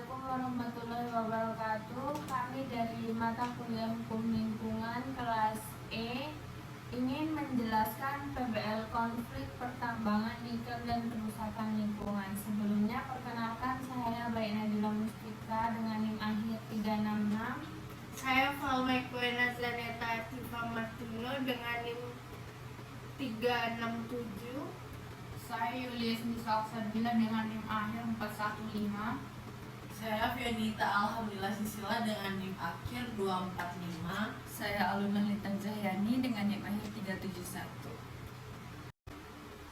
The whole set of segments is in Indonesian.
Assalamualaikum warahmatullahi wabarakatuh. Kami dari mata kuliah Hukum Lingkungan kelas E ingin menjelaskan PBL konflik pertambangan nikel dan kerusakan lingkungan. Sebelumnya perkenalkan, saya Baik Nadila Mustika dengan NIM akhir 366. Saya Falmekuena Zaneta Tifa Martino dengan NIM 367. Saya Yulius Nisa Sabila dengan NIM akhir 415. Saya Fionita Alhamdulillah Sisila dengan NIM akhir 245. Saya Aluna Lintang Zahyani dengan NIM akhir 371.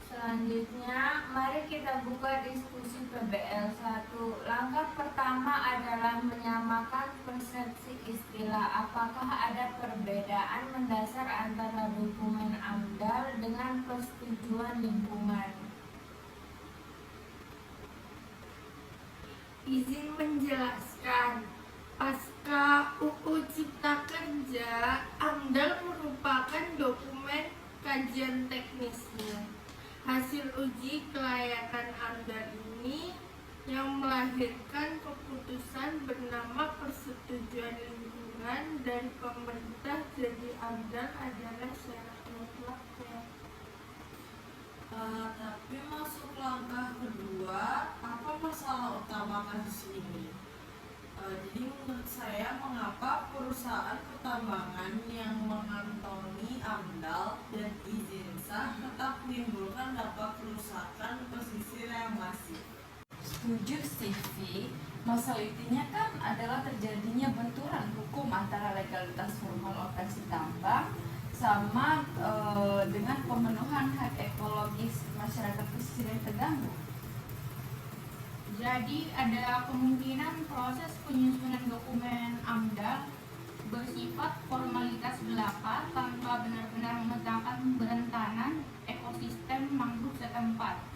Selanjutnya, mari kita buka diskusi PBL 1. Langkah pertama adalah menyamakan persepsi istilah. Apakah ada perbedaan mendasar antara dokumen AMDAL dengan persetujuan lingkungan? Izin menjelaskan, pasca UU Cipta Kerja, AMDAL merupakan dokumen kajian teknisnya. Hasil uji kelayakan AMDAL ini yang melahirkan keputusan bernama Persetujuan Lingkungan dari pemerintah, jadi AMDAL adalah syarat mutlaknya. Tapi masuk langkah kedua, apa masalah utama kasus ini? Jadi menurut saya, mengapa perusahaan pertambangan yang mengantongi AMDAL dan izin sah tetap menimbulkan dampak kerusakan pesisir yang masif? Setuju CV, masalah intinya kan adalah terjadinya benturan hukum antara legalitas formal operasi tambang sama dengan pemenuhan hak ekologis masyarakat pesisir yang terganggu. Jadi ada kemungkinan proses penyusunan dokumen AMDAL bersifat formalitas belaka tanpa benar-benar memetakan kerentanan ekosistem mangrove setempat.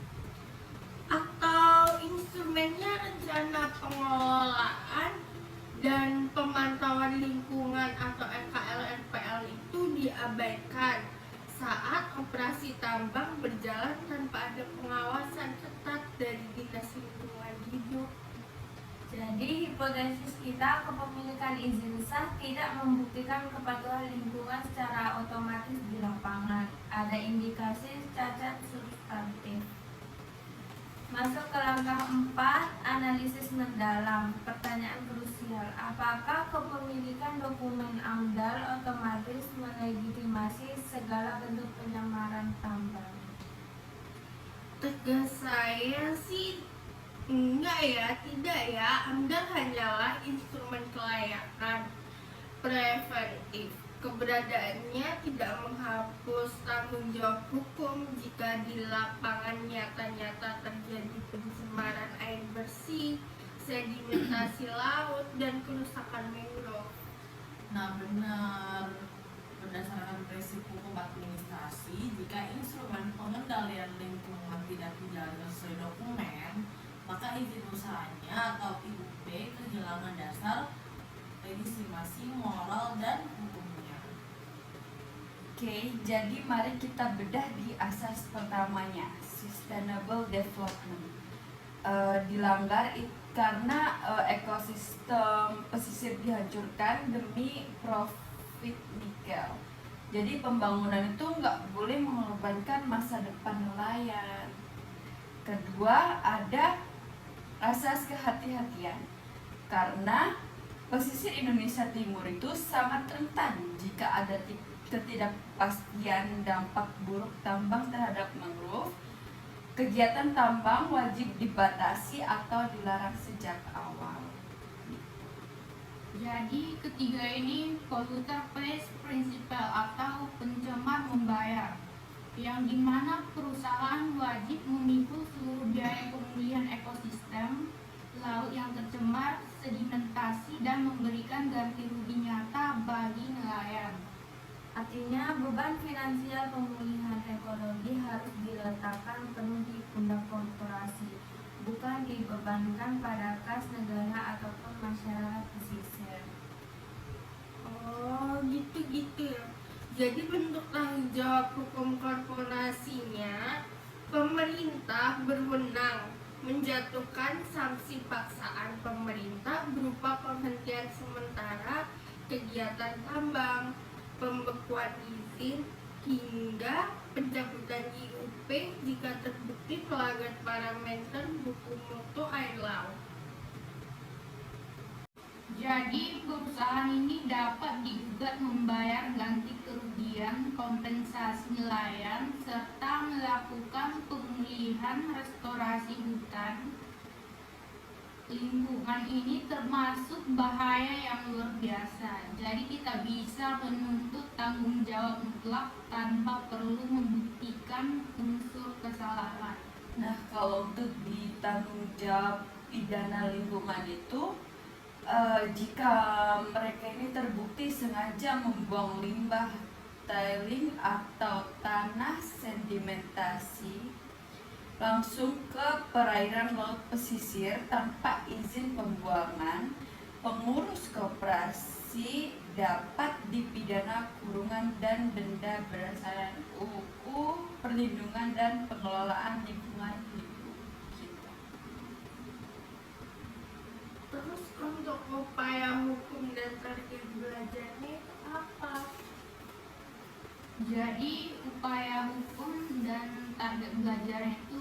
Atau instrumennya rencana pengelolaan dan pemantauan lingkungan atau EKL-RPL itu diabaikan saat operasi tambang berjalan tanpa ada pengawasan ketat dari Dinas Lingkungan Hidup. Jadi hipotesis kita, kepemilikan izin sah tidak membuktikan kepatuhan lingkungan secara otomatis di lapangan. Ada indikasi cacat substantif. Masuk ke langkah 4, analisis mendalam. Pertanyaan krusial, apakah kepemilikan dokumen AMDAL otomatis melegitimasi segala bentuk penyamaran tambang? Tegas saya sih tidak ya. AMDAL hanyalah instrumen kelayakan preventif. Keberadaannya tidak menghapus tanggung jawab hukum jika di lapangan nyata-nyata terjadi pencemaran air bersih, sedimentasi laut, dan kerusakan mangrove. Nah, benar. Berdasarkan prinsip hukum administrasi, jika instrumen pengendalian lingkungan tidak dijalankan sesuai dokumen, maka izin usahanya atau IUP kehilangan dasar legitimasi moral dan hukumnya. Oke, jadi mari kita bedah di asas pertamanya, sustainable development. Dilanggar karena ekosistem pesisir dihancurkan demi profit nikel. Jadi pembangunan itu nggak boleh mengorbankan masa depan nelayan. Kedua, ada asas kehati-hatian, karena pesisir Indonesia Timur itu sangat rentan jika ada ketidakpastian dampak buruk tambang terhadap mangrove. Kegiatan tambang wajib dibatasi atau dilarang sejak awal. Jadi ketiga ini polluter pays principle atau pencemar membayar, yang dimana perusahaan wajib memikul seluruh biaya pemulihan ekosistem laut yang tercemar, sedimentasi, dan memberikan ganti rugi nyata bagi nelayan. Artinya beban finansial pemulihan ekologi harus diletakkan penuh di pundak korporasi, bukan dibebankan pada kas negara ataupun masyarakat pesisir. Oh, gitu-gitu ya. Jadi bentuk tanggung jawab hukum korporasinya, pemerintah berwenang menjatuhkan sanksi paksaan pemerintah berupa penghentian sementara kegiatan tambang, pembekuan izin, hingga pencabutan IUP jika terbukti melanggar parameter buku mutu air laut. Jadi perusahaan ini dapat digugat membayar ganti kerugian, kompensasi nelayan, serta melakukan pemulihan restorasi hutan. Lingkungan ini termasuk bahaya yang luar biasa. Jadi kita bisa menuntut tanggung jawab mutlak tanpa perlu membuktikan unsur kesalahan. Nah, kalau untuk ditanggung jawab pidana lingkungan itu, jika mereka ini terbukti sengaja membuang limbah, tiling atau tanah sedimentasi langsung ke perairan laut pesisir tanpa izin pembuangan, pengurus koperasi dapat dipidana kurungan dan denda berdasarkan UU Perlindungan dan Pengelolaan Lingkungan Hidup. Gitu. Terus untuk upaya hukum dan target belajarnya itu apa? Jadi upaya hukum dan target belajar itu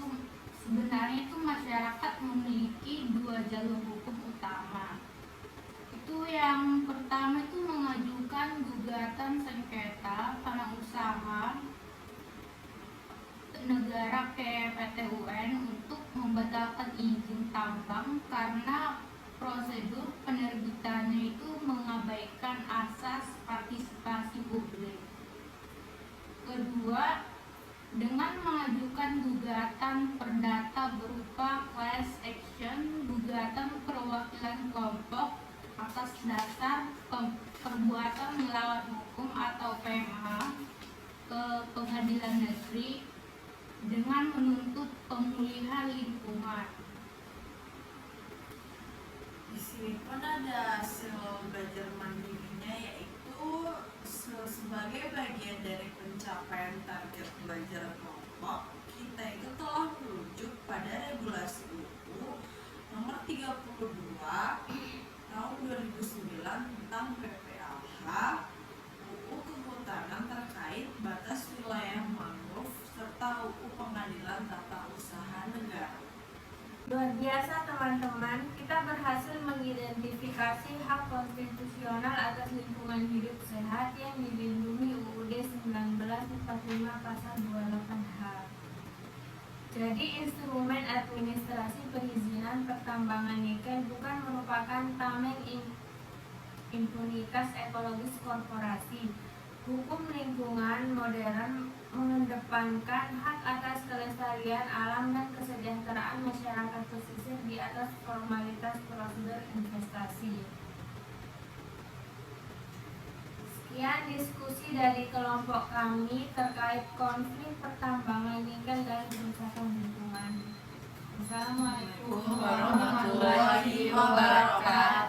sebenarnya itu masyarakat memiliki dua jalur hukum utama. Itu yang pertama itu mengajukan gugatan sengketa tanah usaha negara ke PT UN untuk membatalkan izin tambang karena prosedur penerbitannya itu mengabaikan asas partisipasi publik. Kedua, dengan mengajukan gugatan perdata berupa class action, gugatan perwakilan kelompok atas dasar perbuatan melawan hukum atau PMH ke pengadilan negeri dengan menuntut pemulihan lingkungan. Di sini pun ada hasil belajar mandirinya, yaitu sebagai bagian dari pencapaian target belajar kelompok, kita itu telah merujuk pada regulasi UU nomor 32 tahun 2009 tentang PPLH, UU Kehutanan terkait batas wilayah mangrove, serta UU Pengadilan Tata Usaha Negara. Luar biasa teman-teman, kita berhasil mengidentifikasi hak konstitusional atas lingkungan hidup sehat yang dilindungi UUD 1945 pasal 28H. Jadi instrumen administrasi perizinan pertambangan nikel bukan merupakan tameng impunitas ekologis korporasi. Hukum lingkungan modern mengedepankan hak atas kelestarian alam dan kesejahteraan masyarakat pesisir di atas formalitas prosedur investasi. Sekian diskusi dari kelompok kami terkait konflik pertambangan nikel dan kerusakan lingkungan. Assalamualaikum Warahmatullahi wabarakatuh.